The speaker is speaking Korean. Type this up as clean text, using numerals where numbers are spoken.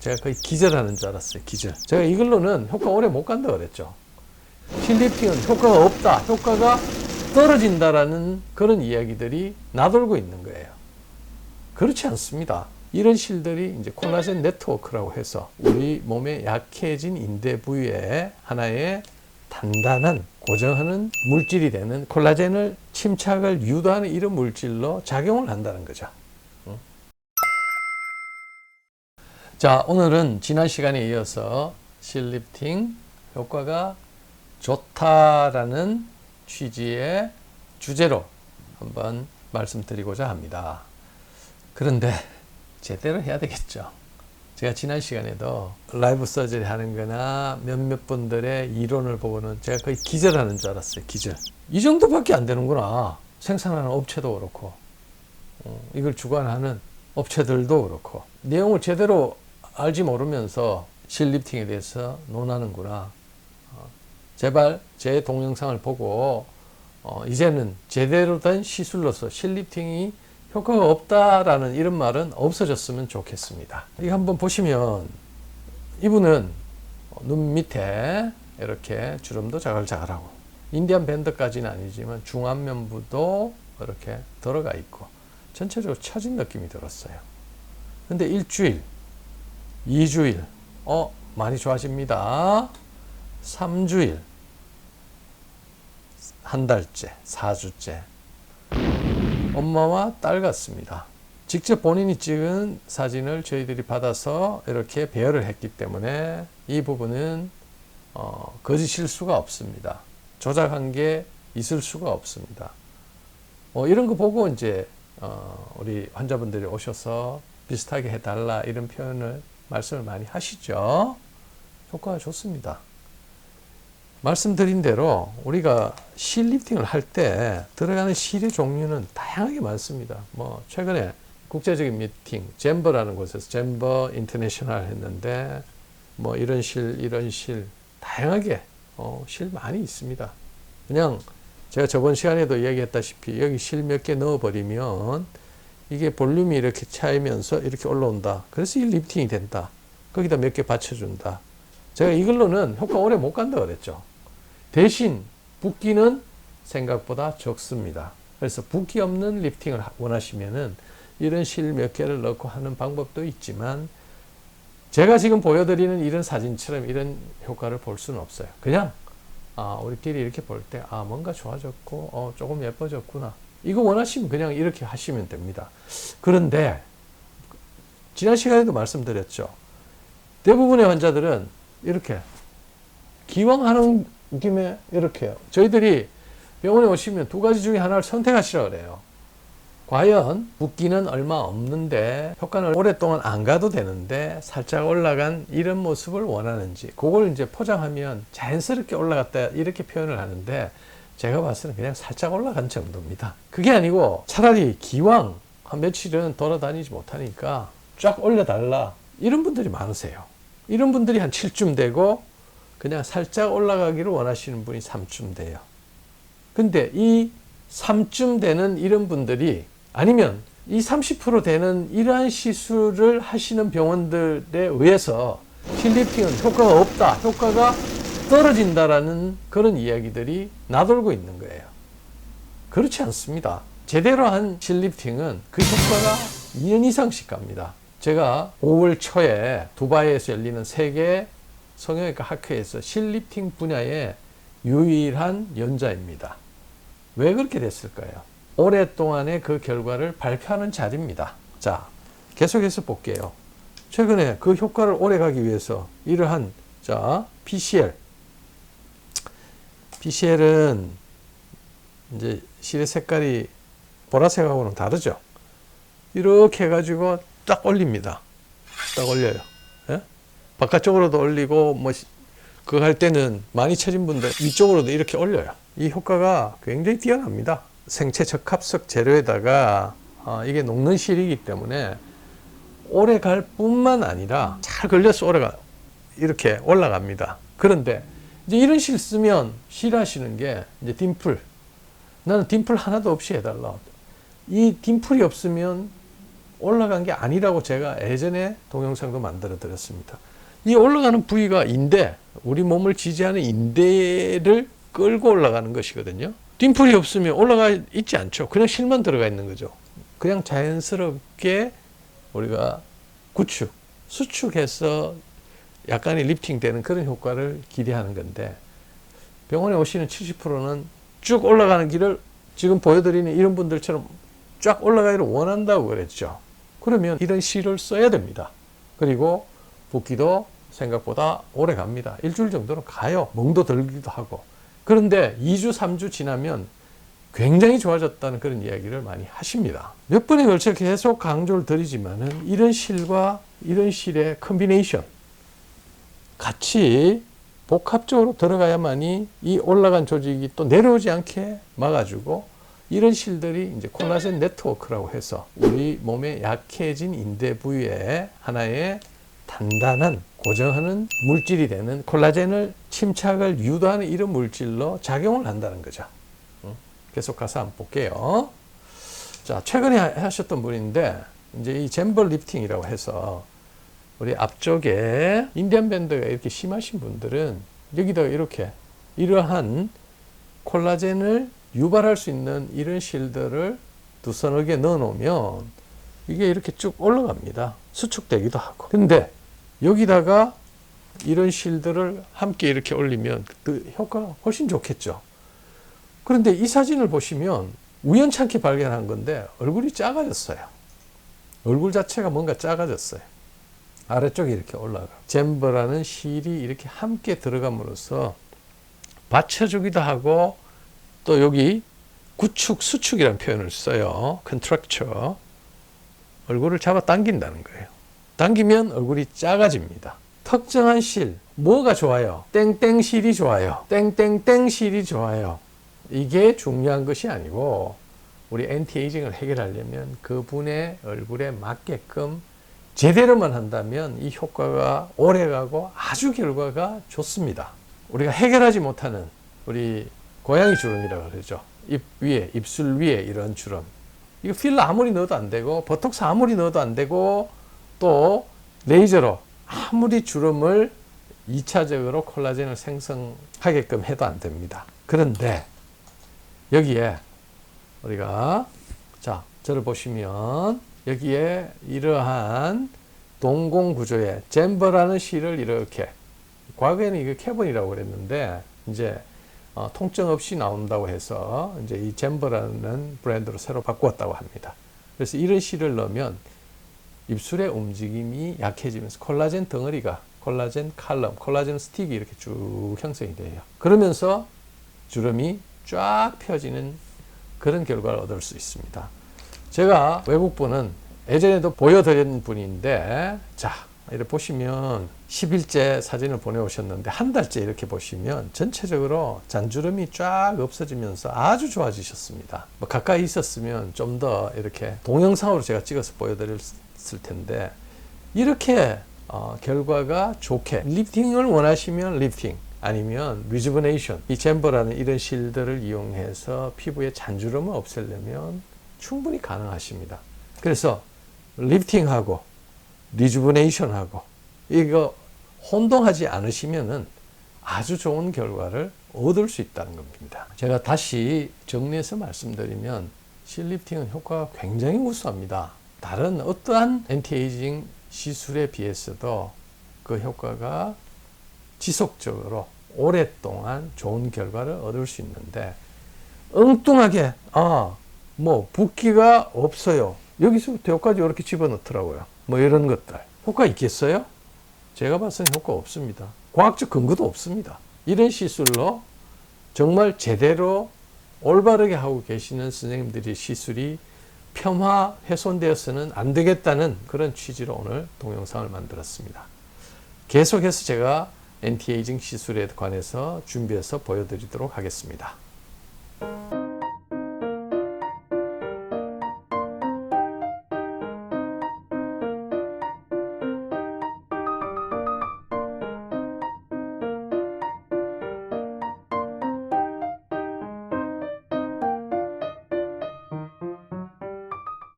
제가 거의 기절하는 줄 알았어요. 기절. 제가 이걸로는 효과 오래 못 간다 그랬죠. 실 리프팅은 효과가 없다, 효과가 떨어진다라는 그런 이야기들이 나돌고 있는 거예요. 그렇지 않습니다. 이런 실들이 이제 콜라겐 네트워크라고 해서 우리 몸에 약해진 인대 부위에 하나의 단단한 고정하는 물질이 되는 콜라겐을 침착을 유도하는 이런 물질로 작용을 한다는 거죠. 자, 오늘은 지난 시간에 이어서 실 리프팅 효과가 좋다라는 취지의 주제로 한번 말씀드리고자 합니다. 그런데 제대로 해야 되겠죠. 제가 지난 시간에도 라이브 서저리 하는 거나 몇몇 분들의 이론을 보고는 제가 거의 기절하는 줄 알았어요. 기절. 이 정도밖에 안 되는구나. 생산하는 업체도 그렇고 이걸 주관하는 업체들도 그렇고 내용을 제대로 알지 모르면서 실 리프팅에 대해서 논하는구나. 제발 제 동영상을 보고 이제는 제대로 된 시술로서 실 리프팅이 효과가 없다라는 이런 말은 없어졌으면 좋겠습니다. 이거 한번 보시면 이분은 눈 밑에 이렇게 주름도 자글자글하고 인디안 밴드까지는 아니지만 중안면부도 이렇게 들어가 있고 전체적으로 처진 느낌이 들었어요. 근데 일주일, 2주일 많이 좋아집니다. 3주일, 한 달째, 4주째 엄마와 딸 같습니다. 직접 본인이 찍은 사진을 저희들이 받아서 이렇게 배열을 했기 때문에 이 부분은 거짓일 수가 없습니다. 조작한 게 있을 수가 없습니다. 이런 거 보고 이제 우리 환자분들이 오셔서 비슷하게 해달라 이런 표현을 말씀을 많이 하시죠. 효과가 좋습니다. 말씀드린 대로 우리가 실 리프팅을 할 때 들어가는 실의 종류는 다양하게 많습니다. 최근에 국제적인 미팅, 잼버라는 곳에서 잼버 인터내셔널 했는데 이런 실 다양하게 실 많이 있습니다. 그냥 제가 저번 시간에도 이야기했다시피 여기 실 몇 개 넣어버리면 이게 볼륨이 이렇게 차이면서 이렇게 올라온다. 그래서 이 리프팅이 된다. 거기다 몇 개 받쳐준다. 제가 이걸로는 효과 오래 못 간다 그랬죠. 대신 붓기는 생각보다 적습니다. 그래서 붓기 없는 리프팅을 원하시면은 이런 실 몇 개를 넣고 하는 방법도 있지만 제가 지금 보여드리는 이런 사진처럼 이런 효과를 볼 수는 없어요. 그냥 우리끼리 이렇게 볼 때 뭔가 좋아졌고 조금 예뻐졌구나. 이거 원하시면 그냥 이렇게 하시면 됩니다. 그런데 지난 시간에도 말씀드렸죠. 대부분의 환자들은 이렇게 기왕 하는 김에 이렇게 해요. 저희들이 병원에 오시면 두 가지 중에 하나를 선택하시라 그래요. 과연 붓기는 얼마 없는데 효과는 오랫동안 안 가도 되는데 살짝 올라간 이런 모습을 원하는지 그걸 이제 포장하면 자연스럽게 올라갔다 이렇게 표현을 하는데 제가 봤을 때는 그냥 살짝 올라간 정도입니다. 그게 아니고 차라리 기왕 한 며칠은 돌아다니지 못하니까 쫙 올려달라 이런 분들이 많으세요. 이런 분들이 한 7쯤 되고 그냥 살짝 올라가기를 원하시는 분이 3쯤 돼요. 근데 이 3쯤 되는 이런 분들이 아니면 이 30% 되는 이러한 시술을 하시는 병원들에 의해서 실 리프팅은 효과가 없다, 효과가 떨어진다라는 그런 이야기들이 나돌고 있는 거예요. 그렇지 않습니다. 제대로 한 실 리프팅은 그 효과가 2년 이상씩 갑니다. 제가 5월 초에 두바이에서 열리는 세계 성형외과 학회에서 실 리프팅 분야의 유일한 연자입니다. 왜 그렇게 됐을까요? 오랫동안의 그 결과를 발표하는 자리입니다. 자, 계속해서 볼게요. 최근에 그 효과를 오래 가기 위해서 이러한 PCL은 이제 실의 색깔이 보라색하고는 다르죠. 이렇게 해가지고 딱 올립니다. 딱 올려요. 예? 바깥쪽으로도 올리고 그거 할 때는 많이 처진 분들 위쪽으로도 이렇게 올려요. 이 효과가 굉장히 뛰어납니다. 생체 적합성 재료에다가 이게 녹는 실이기 때문에 오래 갈 뿐만 아니라 잘 걸려서 이렇게 올라갑니다. 그런데 이제 이런 실 쓰면 싫어하시는 게 이제 딤플. 나는 딤플 하나도 없이 해달라. 이 딤플이 없으면 올라간 게 아니라고 제가 예전에 동영상도 만들어 드렸습니다. 이 올라가는 부위가 인대, 우리 몸을 지지하는 인대를 끌고 올라가는 것이거든요. 딤플이 없으면 올라가 있지 않죠. 그냥 실만 들어가 있는 거죠. 그냥 자연스럽게 우리가 구축, 수축해서 약간의 리프팅 되는 그런 효과를 기대하는 건데, 병원에 오시는 70%는 쭉 올라가는 길을 지금 보여드리는 이런 분들처럼 쫙 올라가기를 원한다고 그랬죠. 그러면 이런 실을 써야 됩니다. 그리고 붓기도 생각보다 오래 갑니다. 일주일 정도는 가요. 멍도 들기도 하고. 그런데 2주, 3주 지나면 굉장히 좋아졌다는 그런 이야기를 많이 하십니다. 몇 번에 걸쳐 계속 강조를 드리지만은 이런 실과 이런 실의 컨비네이션 같이 복합적으로 들어가야만이 이 올라간 조직이 또 내려오지 않게 막아주고, 이런 실들이 이제 콜라겐 네트워크라고 해서 우리 몸에 약해진 인대 부위에 하나의 단단한 고정하는 물질이 되는 콜라겐을 침착을 유도하는 이런 물질로 작용을 한다는 거죠. 계속 가서 한번 볼게요. 자, 최근에 하셨던 분인데, 이제 이 잼벌 리프팅이라고 해서 우리 앞쪽에 인디언 밴드가 이렇게 심하신 분들은 여기다 이렇게 이러한 콜라겐을 유발할 수 있는 이런 실들을 두서너 개 넣어 놓으면 이게 이렇게 쭉 올라갑니다. 수축되기도 하고. 근데 여기다가 이런 실들을 함께 이렇게 올리면 그 효과가 훨씬 좋겠죠. 그런데 이 사진을 보시면 우연찮게 발견한 건데 얼굴이 작아졌어요. 얼굴 자체가 뭔가 작아졌어요. 아래쪽에 이렇게 올라가. 잼버라는 실이 이렇게 함께 들어감으로써 받쳐주기도 하고, 또 여기 구축, 수축이라는 표현을 써요. 컨트랙처. 얼굴을 잡아 당긴다는 거예요. 당기면 얼굴이 작아집니다. 특정한 실, 뭐가 좋아요? 땡땡 실이 좋아요. 땡땡땡 실이 좋아요. 이게 중요한 것이 아니고, 우리 엔티에이징을 해결하려면 그분의 얼굴에 맞게끔 제대로만 한다면 이 효과가 오래가고 아주 결과가 좋습니다. 우리가 해결하지 못하는 우리 고양이 주름이라고 그러죠. 입 위에, 입술 위에 이런 주름. 이거 필러 아무리 넣어도 안 되고, 보톡스 아무리 넣어도 안 되고, 또 레이저로 아무리 주름을 2차적으로 콜라겐을 생성하게끔 해도 안 됩니다. 그런데 여기에 우리가, 자, 저를 보시면 여기에 이러한 동공 구조에 잼버라는 실을 이렇게, 과거에는 이거 캐본이라고 그랬는데 이제 통증 없이 나온다고 해서 이제 이 잼버라는 브랜드로 새로 바꾸었다고 합니다. 그래서 이런 실을 넣으면 입술의 움직임이 약해지면서 콜라겐 덩어리가, 콜라겐 칼럼, 콜라겐 스틱이 이렇게 쭉 형성이 돼요. 그러면서 주름이 쫙 펴지는 그런 결과를 얻을 수 있습니다. 제가 외국분은 예전에도 보여드린 분인데, 자, 이렇게 보시면 10일째 사진을 보내오셨는데 한 달째 이렇게 보시면 전체적으로 잔주름이 쫙 없어지면서 아주 좋아지셨습니다. 뭐 가까이 있었으면 좀 더 이렇게 동영상으로 제가 찍어서 보여드렸을 텐데, 이렇게 결과가 좋게, 리프팅을 원하시면 리프팅, 아니면 리주버네이션, 이 잼버라는 이런 실들을 이용해서 피부의 잔주름을 없애려면 충분히 가능하십니다. 그래서 리프팅하고 리주버네이션하고 이거 혼동하지 않으시면은 아주 좋은 결과를 얻을 수 있다는 겁니다. 제가 다시 정리해서 말씀드리면 실 리프팅은 효과가 굉장히 우수합니다. 다른 어떠한 엔티에이징 시술에 비해서도 그 효과가 지속적으로 오랫동안 좋은 결과를 얻을 수 있는데, 엉뚱하게 뭐 붓기가 없어요, 여기서부터 여기까지 이렇게 집어넣더라고요, 뭐 이런 것들 효과 있겠어요? 제가 봐서는 효과 없습니다. 과학적 근거도 없습니다. 이런 시술로 정말 제대로 올바르게 하고 계시는 선생님들이 시술이 폄하 훼손되어서는 안 되겠다는 그런 취지로 오늘 동영상을 만들었습니다. 계속해서 제가 엔티에이징 시술에 관해서 준비해서 보여드리도록 하겠습니다.